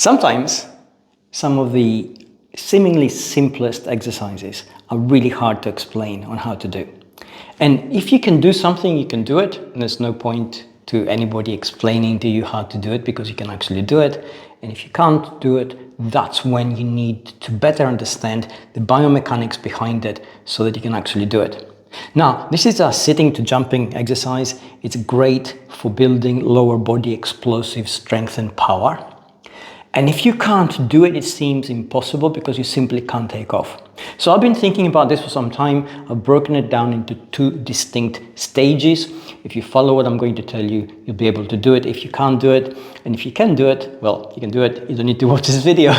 Sometimes some of the seemingly simplest exercises are really hard to explain on how to do. And if you can do something, you can do it. And there's no point to anybody explaining to you how to do it because you can actually do it. And if you can't do it, that's when you need to better understand the biomechanics behind it so that you can actually do it. Now, this is a sitting to jumping exercise. It's great for building lower body explosive strength and power. And if you can't do it, it seems impossible because you simply can't take off. So I've been thinking about this for some time. I've broken it down into two distinct stages. If you follow what I'm going to tell you, you'll be able to do it. If you can't do it, and if you can do it, well, you can do it. You don't need to watch this video.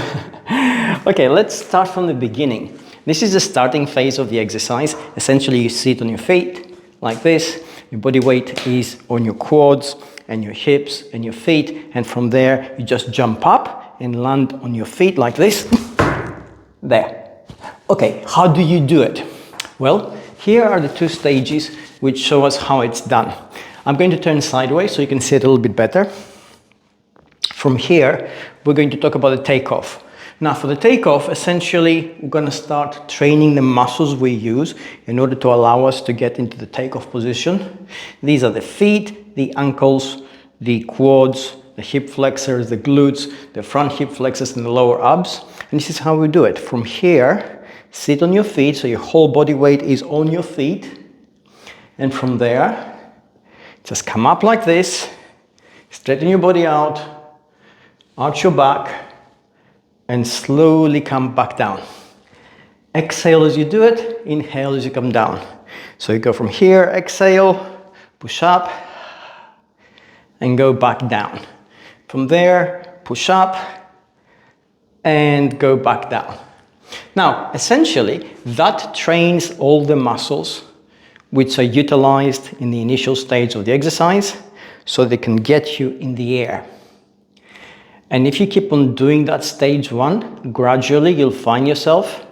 Okay, let's start from the beginning. This is the starting phase of the exercise. Essentially, you sit on your feet like this. Your body weight is on your quads and your hips and your feet. And from there, you just jump up and land on your feet like this. There. Okay, how do you do it? Well, here are the two stages which show us how it's done. I'm going to turn sideways so you can see it a little bit better. From here, we're going to talk about the takeoff. Now for the takeoff, essentially, we're going to start training the muscles we use in order to allow us to get into the takeoff position. These are the feet, the ankles, the quads, the hip flexors, the glutes, the front hip flexors and the lower abs. And this is how we do it. From here, sit on your feet, so your whole body weight is on your feet. And from there, just come up like this, straighten your body out, arch your back, and slowly come back down. Exhale as you do it, inhale as you come down. So you go from here, exhale, push up, and go back down. From there, push up, and go back down. Now, essentially, that trains all the muscles which are utilized in the initial stage of the exercise so they can get you in the air. And if you keep on doing that stage one, gradually you'll find yourself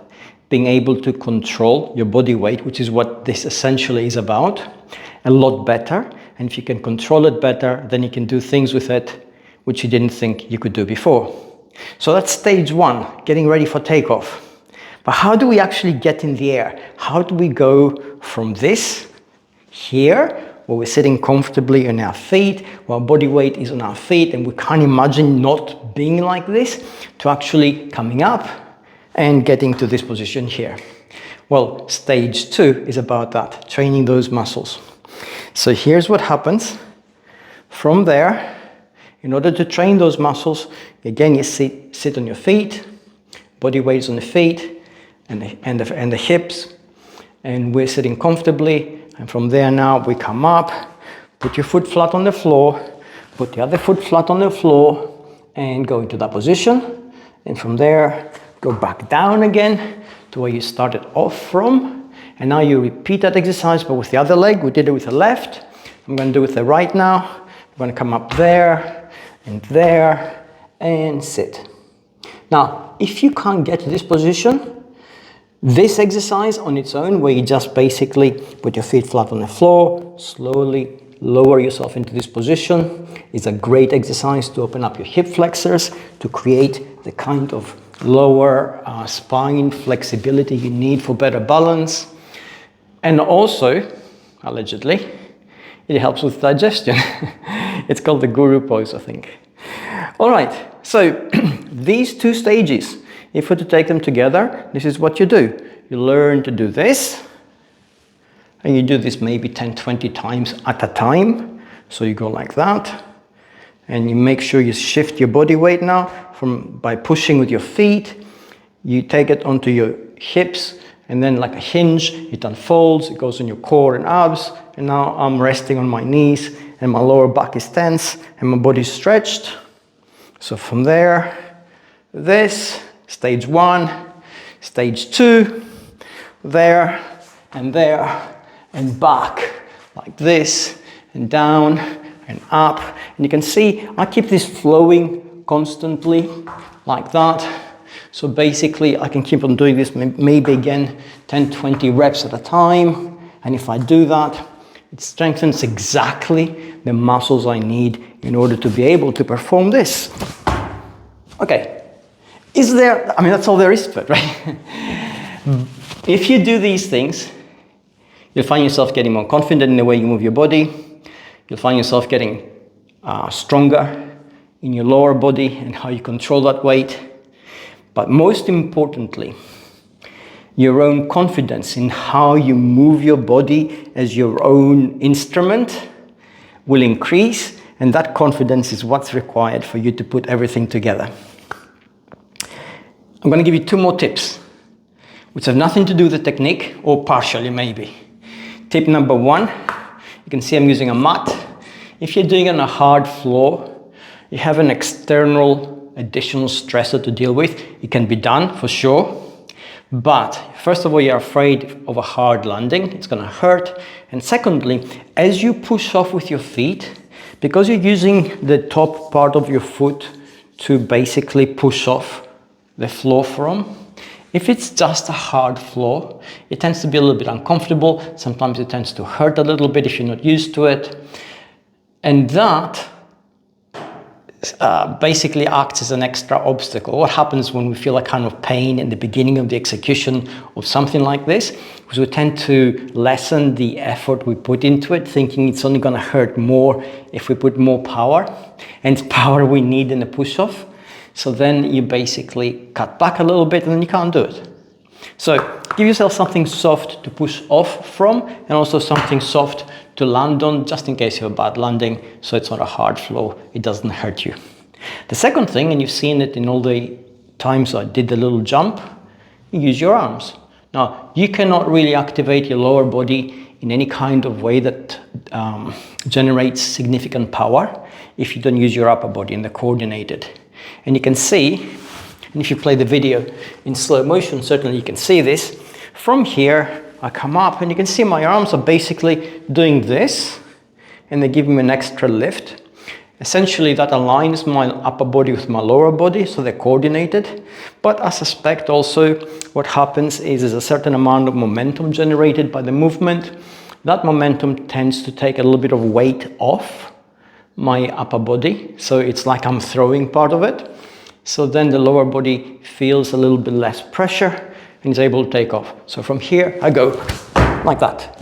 being able to control your body weight, which is what this essentially is about, a lot better. And if you can control it better, then you can do things with it which you didn't think you could do before. So that's stage one, getting ready for takeoff. But how do we actually get in the air? How do we go from this here, where we're sitting comfortably on our feet, where our body weight is on our feet, and we can't imagine not being like this, to actually coming up and getting to this position here? Well, stage two is about that, training those muscles. So here's what happens. From there, in order to train those muscles, again, you sit on your feet, body weight is on the feet and the hips, and we're sitting comfortably. And from there now, we come up, put your foot flat on the floor, put the other foot flat on the floor, and go into that position. And from there, go back down again to where you started off from. And now you repeat that exercise, but with the other leg. We did it with the left. I'm going to do it with the right now. I'm going to come up there, and sit. Now, if you can't get to this position, this exercise on its own, where you just basically put your feet flat on the floor, slowly lower yourself into this position, is a great exercise to open up your hip flexors, to create the kind of lower spine flexibility you need for better balance. And also, allegedly, it helps with digestion. It's called the guru pose, I think. All right, so these two stages, if we're to take them together, this is what you do. You learn to do this, and you do this maybe 10, 20 times at a time. So you go like that, and you make sure you shift your body weight now by pushing with your feet. You take it onto your hips, and then like a hinge, it unfolds, it goes on your core and abs, and now I'm resting on my knees, and my lower back is tense, and my body's stretched. So from there, this, stage one, stage two, there, and back, like this, and down, and up. And you can see, I keep this flowing constantly, like that. So basically, I can keep on doing this, maybe again, 10, 20 reps at a time. And if I do that, it strengthens exactly the muscles I need in order to be able to perform this. Okay, I mean, that's all there is to it, right? If you do these things, you'll find yourself getting more confident in the way you move your body. You'll find yourself getting stronger in your lower body and how you control that weight. But most importantly, your own confidence in how you move your body as your own instrument will increase, and that confidence is what's required for you to put everything together. I'm going to give you 2 more tips, which have nothing to do with the technique, or partially maybe. Tip number 1, you can see I'm using a mat. If you're doing it on a hard floor, you have an external additional stressor to deal with. It can be done for sure. But first of all, you're afraid of a hard landing. It's going to hurt. And secondly, as you push off with your feet, because you're using the top part of your foot to basically push off the floor from, if it's just a hard floor, it tends to be a little bit uncomfortable. Sometimes it tends to hurt a little bit if you're not used to it. And that basically acts as an extra obstacle. What happens when we feel a kind of pain in the beginning of the execution of something like this? Because we tend to lessen the effort we put into it, thinking it's only going to hurt more if we put more power, and it's power we need in the push-off. So then you basically cut back a little bit and then you can't do it. So give yourself something soft to push off from, and also something soft to land on, just in case you have a bad landing, so it's not a hard floor, it doesn't hurt you. The second thing, and you've seen it in all the times I did the little jump, you use your arms. Now, you cannot really activate your lower body in any kind of way that generates significant power if you don't use your upper body and they're coordinated. And you can see, and if you play the video in slow motion, certainly you can see this. From here, I come up and you can see my arms are basically doing this, and they give me an extra lift. Essentially, that aligns my upper body with my lower body, so they're coordinated. But I suspect also what happens is there's a certain amount of momentum generated by the movement. That momentum tends to take a little bit of weight off my upper body, so it's like I'm throwing part of it. So then the lower body feels a little bit less pressure and is able to take off. So from here I go like that.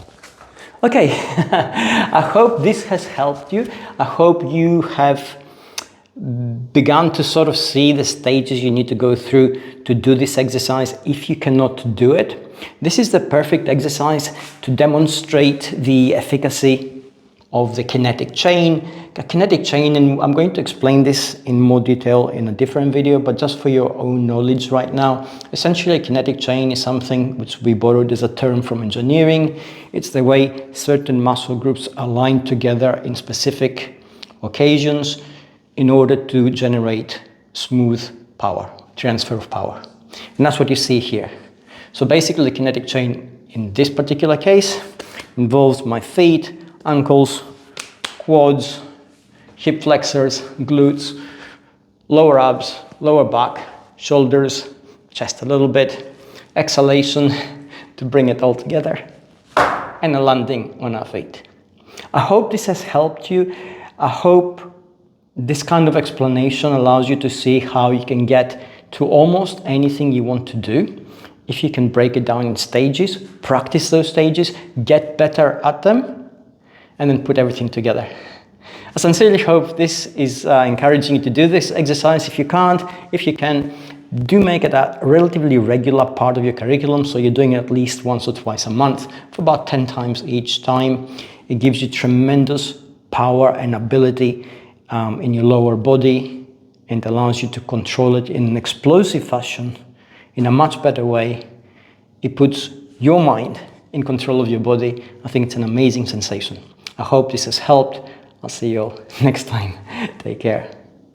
Okay, I hope this has helped you. I hope you have begun to sort of see the stages you need to go through to do this exercise if you cannot do it. This is the perfect exercise to demonstrate the efficacy of the kinetic chain. A kinetic chain, and I'm going to explain this in more detail in a different video, but just for your own knowledge right now, essentially a kinetic chain is something which we borrowed as a term from engineering. It's the way certain muscle groups align together in specific occasions in order to generate smooth power, transfer of power. And that's what you see here. So basically the kinetic chain in this particular case involves my feet, ankles, quads, hip flexors, glutes, lower abs, lower back, shoulders, chest a little bit, exhalation to bring it all together, and a landing on our feet. I hope this has helped you. I hope this kind of explanation allows you to see how you can get to almost anything you want to do. If you can break it down in stages, practice those stages, get better at them, and then put everything together. I sincerely hope this is encouraging you to do this exercise. If you can't, if you can, do make it a relatively regular part of your curriculum, so you're doing it at least once or twice a month for about 10 times each time. It gives you tremendous power and ability in your lower body, and allows you to control it in an explosive fashion in a much better way. It puts your mind in control of your body. I think it's an amazing sensation. I hope this has helped. I'll see you all next time. Take care.